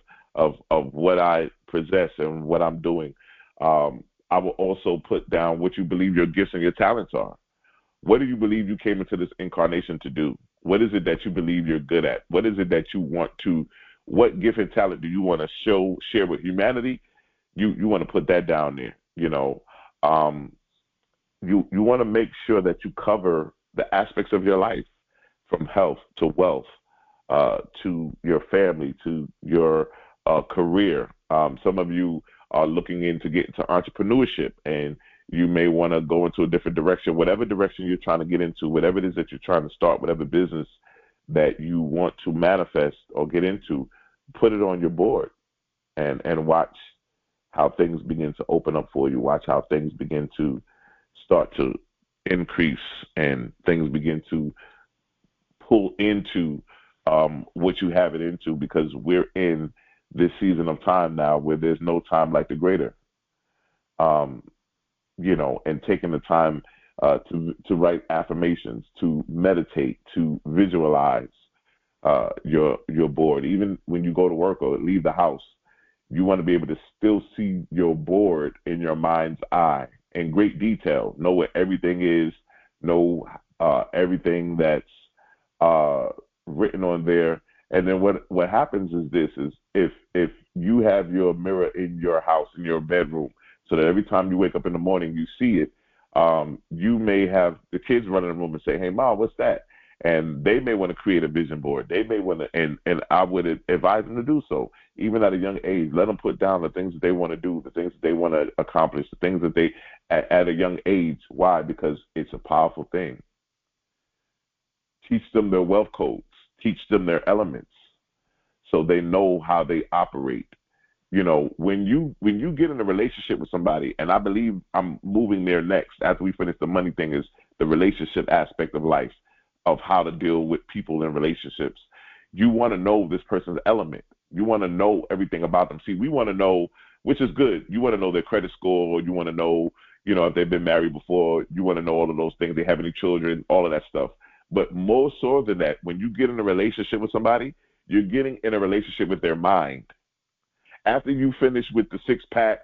what I possess and what I'm doing. I will also put down what you believe your gifts and your talents are. What do you believe you came into this incarnation to do? What is it that you believe you're good at? What is it that you want to, what gift and talent do you want to share with humanity? You want to put that down there. You want to make sure that you cover the aspects of your life, from health to wealth, to your family, to your career. Some of you are looking to get into entrepreneurship, and you may want to go into a different direction. Whatever direction you're trying to get into, whatever it is that you're trying to start, whatever business that you want to manifest or get into, put it on your board and watch how things begin to open up for you. Watch how things begin to start to increase and things begin to pull into what you have it into, because we're in this season of time now where there's no time like the greater. And taking the time to write affirmations, to meditate, to visualize your board. Even when you go to work or leave the house, you want to be able to still see your board in your mind's eye in great detail. Know where everything is. Know everything that's written on there. And then what happens is this: is if you have your mirror in your house, in your bedroom, so that every time you wake up in the morning, you see it. You may have the kids run in the room and say, "Hey, Mom, what's that?" And they may want to create a vision board. They may want to, and I would advise them to do so, even at a young age. Let them put down the things that they want to do, the things that they want to accomplish, the things that they at a young age. Why? Because it's a powerful thing. Teach them their wealth codes. Teach them their elements, so they know how they operate. When you get in a relationship with somebody, and I believe I'm moving there next after we finish the money thing, is the relationship aspect of life, of how to deal with people in relationships. You want to know this person's element. You want to know everything about them. See, we want to know, which is good. You want to know their credit score, or you want to know, if they've been married before. You want to know all of those things. They have any children, all of that stuff. But more so than that, when you get in a relationship with somebody, you're getting in a relationship with their mind. After you finish with the six-pack,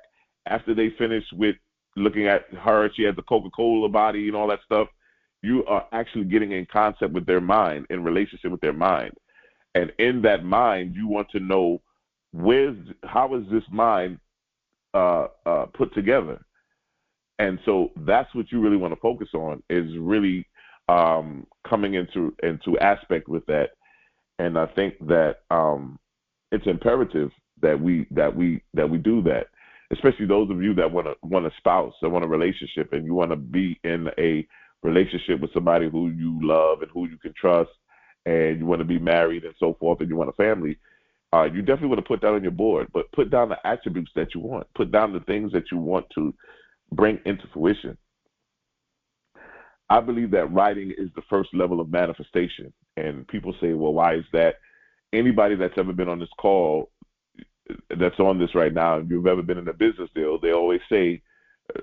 after they finish with looking at her, she has the Coca-Cola body and all that stuff, you are actually getting in concept with their mind, in relationship with their mind. And in that mind, you want to know how is this mind put together? And so that's what you really want to focus on, is really coming into aspect with that. And I think that it's imperative that we do that. especially those of you that want a spouse or want a relationship, and you want to be in a relationship with somebody who you love and who you can trust, and you want to be married and so forth, and you want a family. You definitely want to put that on your board, but put down the attributes that you want. Put down the things that you want to bring into fruition. I believe that writing is the first level of manifestation. And people say, well, why is that? Anybody that's ever been on this call, that's on this right now, if you've ever been in a business deal, they always say,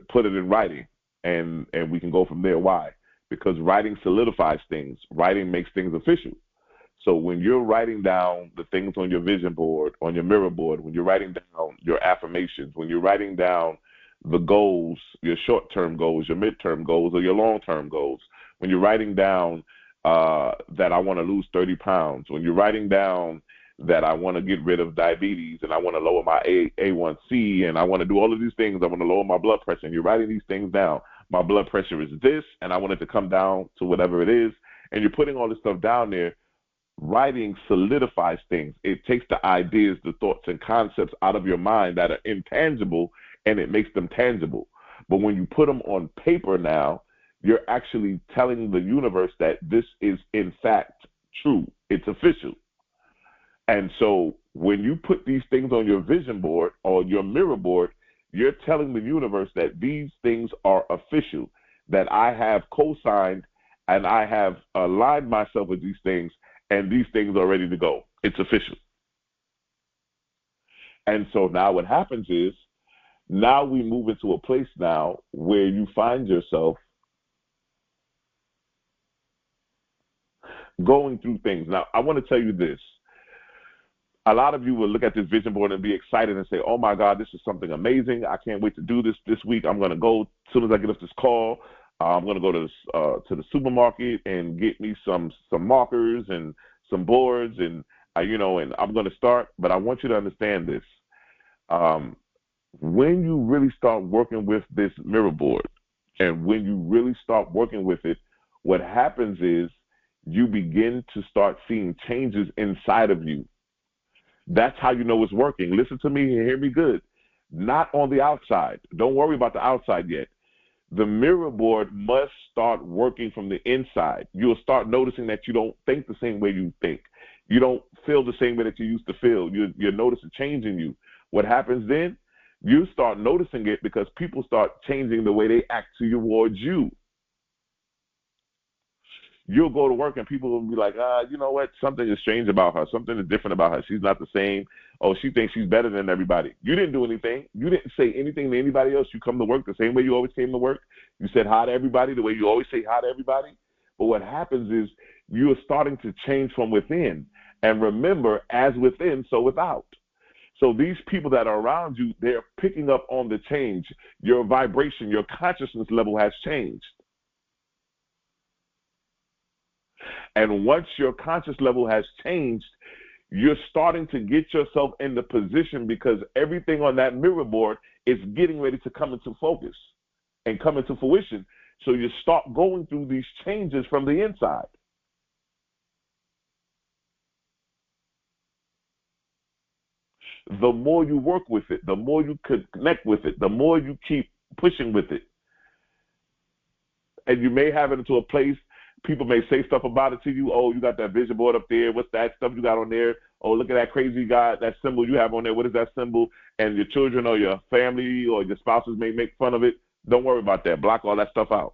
put it in writing, and we can go from there. Why? Because writing solidifies things. Writing makes things official. So when you're writing down the things on your vision board, on your mirror board, when you're writing down your affirmations, when you're writing down the goals, your short-term goals, your midterm goals, or your long-term goals, when you're writing down that I want to lose 30 pounds, when you're writing down that I want to get rid of diabetes and I want to lower my A1C and I want to do all of these things, I want to lower my blood pressure, and you're writing these things down. My blood pressure is this, and I want it to come down to whatever it is, and you're putting all this stuff down there. Writing solidifies things. It takes the ideas, the thoughts, and concepts out of your mind that are intangible, and it makes them tangible. But when you put them on paper now, you're actually telling the universe that this is, in fact, true. It's official. And so when you put these things on your vision board or your mirror board, you're telling the universe that these things are official, that I have co-signed and I have aligned myself with these things, and these things are ready to go. It's official. And so now what happens is, now we move into a place now where you find yourself going through things. Now, I want to tell you this. A lot of you will look at this vision board and be excited and say, oh, my God, this is something amazing. I can't wait to do this week. I'm going to go, as soon as I get off this call, I'm going to go to the supermarket and get me some markers and some boards, and and I'm going to start. But I want you to understand this. When you really start working with this mirror board, and when you really start working with it, what happens is you begin to start seeing changes inside of you. That's how you know it's working. Listen to me and hear me good. Not on the outside. Don't worry about the outside yet. The mirror board must start working from the inside. You'll start noticing that you don't think the same way you think. You don't feel the same way that you used to feel. You'll notice a change in you. What happens then? You start noticing it because people start changing the way they act towards you. You'll go to work and people will be like, you know what? Something is strange about her. Something is different about her. She's not the same. Oh, she thinks she's better than everybody. You didn't do anything. You didn't say anything to anybody else. You come to work the same way you always came to work. You said hi to everybody the way you always say hi to everybody. But what happens is you're starting to change from within. And remember, as within, so without. So these people that are around you, they're picking up on the change. Your vibration, your consciousness level has changed. And once your conscious level has changed, you're starting to get yourself in the position, because everything on that mirror board is getting ready to come into focus and come into fruition. So you start going through these changes from the inside. The more you work with it, the more you connect with it, the more you keep pushing with it. And you may have it into a place. People may say stuff about it to you. Oh, you got that vision board up there. What's that stuff you got on there? Oh, look at that crazy guy, that symbol you have on there. What is that symbol? And your children or your family or your spouses may make fun of it. Don't worry about that. Block all that stuff out.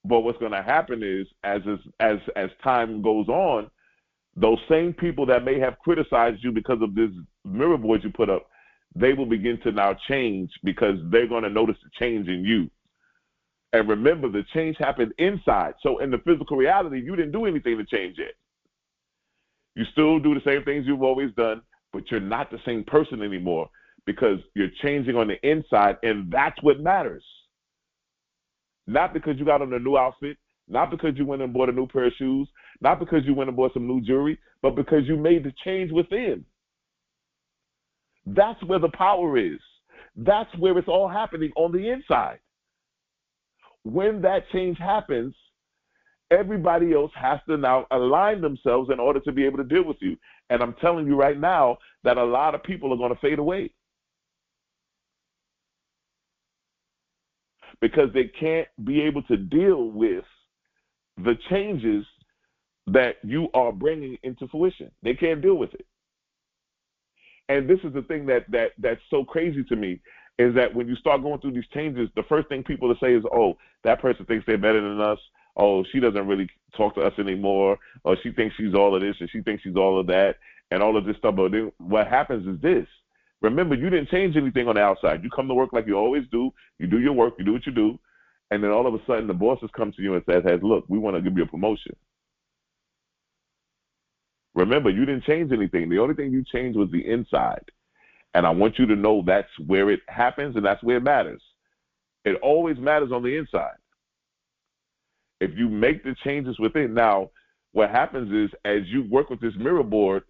But what's going to happen is, as time goes on, those same people that may have criticized you because of this mirror board you put up, they will begin to now change, because they're going to notice the change in you. And remember, the change happened inside. So in the physical reality, you didn't do anything to change it. You still do the same things you've always done, but you're not the same person anymore, because you're changing on the inside, and that's what matters. Not because you got on a new outfit, not because you went and bought a new pair of shoes, not because you went and bought some new jewelry, but because you made the change within. That's where the power is. That's where it's all happening, on the inside. When that change happens, everybody else has to now align themselves in order to be able to deal with you. And I'm telling you right now that a lot of people are going to fade away. because they can't be able to deal with the changes that you are bringing into fruition. They can't deal with it. And this is the thing that's so crazy to me, is that when you start going through these changes, the first thing people will say is, oh, that person thinks they're better than us. Oh, she doesn't really talk to us anymore. Or she thinks she's all of this and she thinks she's all of that and all of this stuff. But then what happens is this. Remember, you didn't change anything on the outside. You come to work like you always do. You do your work. You do what you do. And then all of a sudden the bosses come to you and says, look, we want to give you a promotion. Remember, you didn't change anything. The only thing you changed was the inside. And I want you to know that's where it happens and that's where it matters. It always matters on the inside. If you make the changes within. Now, what happens is, as you work with this mirror board,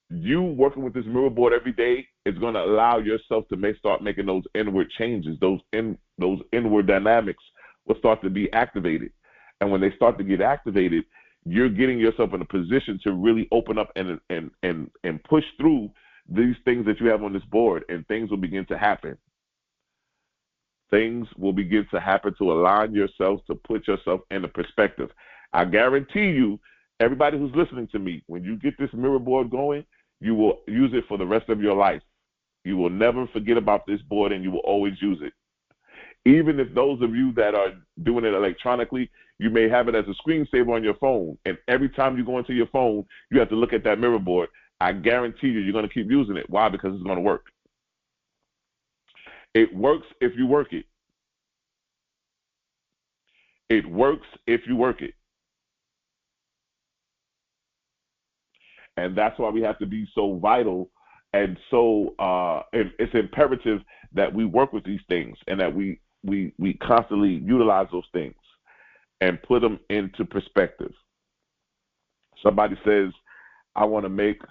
you working with this mirror board every day is going to allow yourself to start making those inward changes. Those inward dynamics will start to be activated. And when they start to get activated, you're getting yourself in a position to really open up and push through these things that you have on this board, and things will begin to happen. Things will begin to happen to align yourself, to put yourself in a perspective. I guarantee you, everybody who's listening to me, when you get this mirror board going, you will use it for the rest of your life. You will never forget about this board, and you will always use it. Even if those of you that are doing it electronically, you may have it as a screensaver on your phone, and every time you go into your phone, you have to look at that mirror board. I guarantee you're going to keep using it. Why? Because it's going to work. It works if you work it. It works if you work it. And that's why we have to be so vital and so it's imperative that we work with these things, and that we constantly utilize those things and put them into perspective. Somebody says, I want to make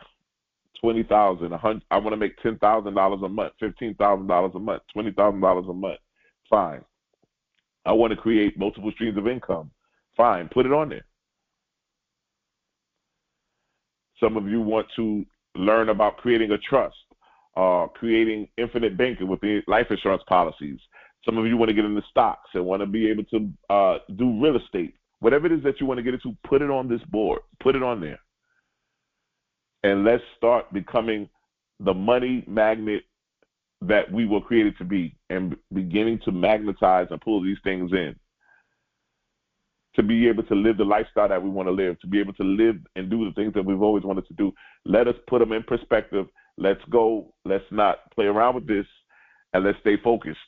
$20,000, I want to make $10,000 a month, $15,000 a month, $20,000 a month. Fine. I want to create multiple streams of income. Fine, put it on there. Some of you want to learn about creating a trust, creating infinite banking with the life insurance policies. Some of you want to get into stocks and want to be able to do real estate. Whatever it is that you want to get into, put it on this board. Put it on there. And let's start becoming the money magnet that we were created to be, and beginning to magnetize and pull these things in, to be able to live the lifestyle that we want to live, to be able to live and do the things that we've always wanted to do. Let us put them in perspective. Let's go. Let's not play around with this, and let's stay focused.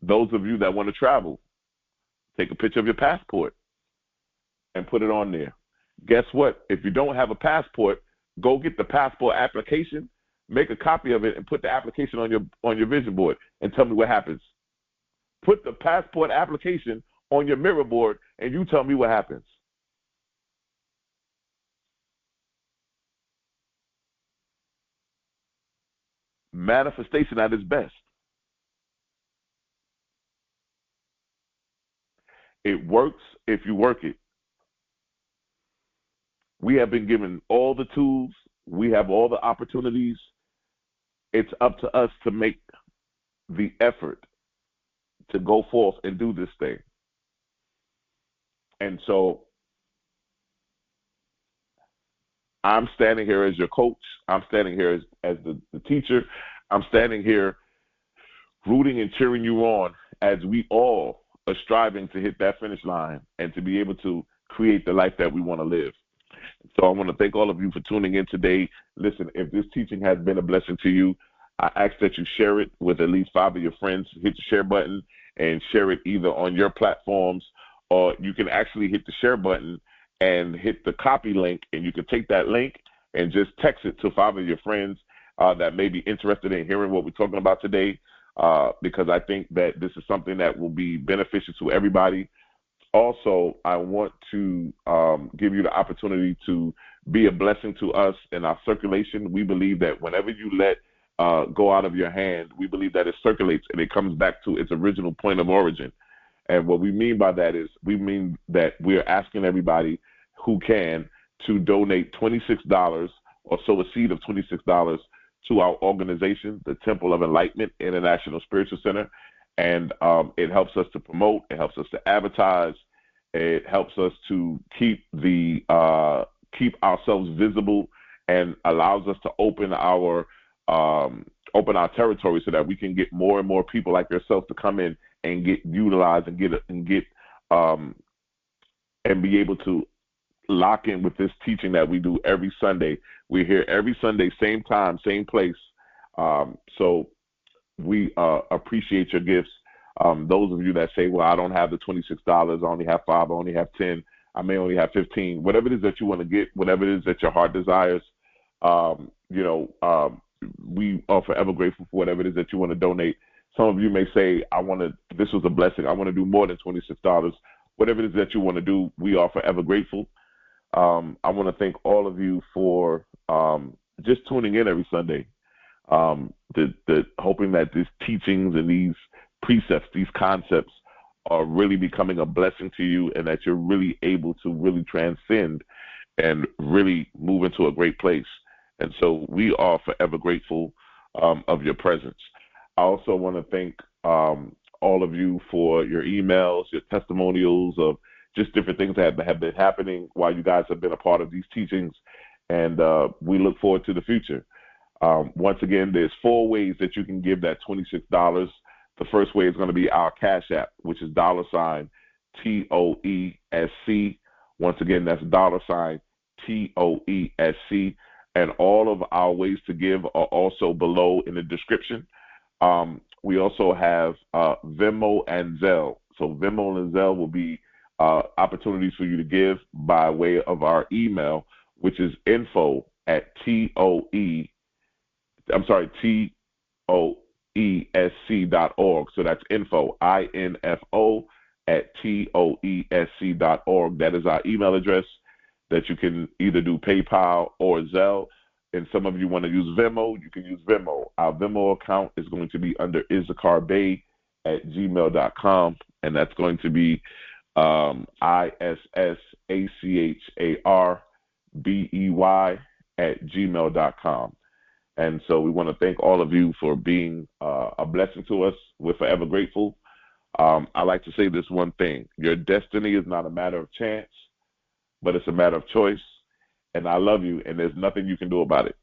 Those of you that want to travel, take a picture of your passport and put it on there. Guess what? If you don't have a passport, go get the passport application, make a copy of it, and put the application on your vision board, and tell me what happens. Put the passport application on your mirror board, and you tell me what happens. Manifestation at its best. It works if you work it. We have been given all the tools. We have all the opportunities. It's up to us to make the effort to go forth and do this thing. And so I'm standing here as your coach. I'm standing here as the teacher. I'm standing here rooting and cheering you on as we all are striving to hit that finish line and to be able to create the life that we want to live. So I want to thank all of you for tuning in today. Listen, if this teaching has been a blessing to you, I ask that you share it with at least 5 of your friends. Hit the share button and share it either on your platforms, or you can actually hit the share button and hit the copy link, and you can take that link and just text it to 5 of your friends that may be interested in hearing what we're talking about today, because I think that this is something that will be beneficial to everybody. Also, I want to give you the opportunity to be a blessing to us in our circulation. We believe that whenever you let go out of your hand, we believe that it circulates and it comes back to its original point of origin. And what we mean by that is, we mean that we're asking everybody who can to donate $26 or sow a seed of $26 to our organization, the Temple of Enlightenment International Spiritual Center. And it helps us to promote, it helps us to advertise, it helps us to keep ourselves visible, and allows us to open our territory so that we can get more and more people like yourself to come in and get utilized and and be able to lock in with this teaching that we do every Sunday. We're here every Sunday, same time, same place. So we appreciate your gifts. Those of you that say, well, I don't have the $26, I only have 5, I only have 10, I may only have 15, whatever it is that you want to get, whatever it is that your heart desires, we are forever grateful for whatever it is that you want to donate. Some of you may say, this was a blessing, I want to do more than $26. Whatever it is that you want to do, we are forever grateful. I want to thank all of you for just tuning in every Sunday, hoping that these teachings and these precepts, these concepts are really becoming a blessing to you, and that you're really able to really transcend and really move into a great place. And so we are forever grateful of your presence. I also want to thank all of you for your emails, your testimonials of just different things that have been happening while you guys have been a part of these teachings. And we look forward to the future. Once again, there's 4 ways that you can give that $26. The first way is going to be our Cash App, which is $TOESC. Once again, that's $TOESC. And all of our ways to give are also below in the description. We also have VENMO and ZELLE. So VENMO and ZELLE will be opportunities for you to give by way of our email, which is TOESC.org. So that's info, INFO, at TOESC.org. That is our email address that you can either do PayPal or Zelle. And some of you want to use Venmo, you can use Venmo. Our Venmo account is going to be under issacharbey at gmail.com, and that's going to be ISSACHARBEY at gmail.com. And so we want to thank all of you for being a blessing to us. We're forever grateful. I like to say this one thing. Your destiny is not a matter of chance, but it's a matter of choice. And I love you, and there's nothing you can do about it.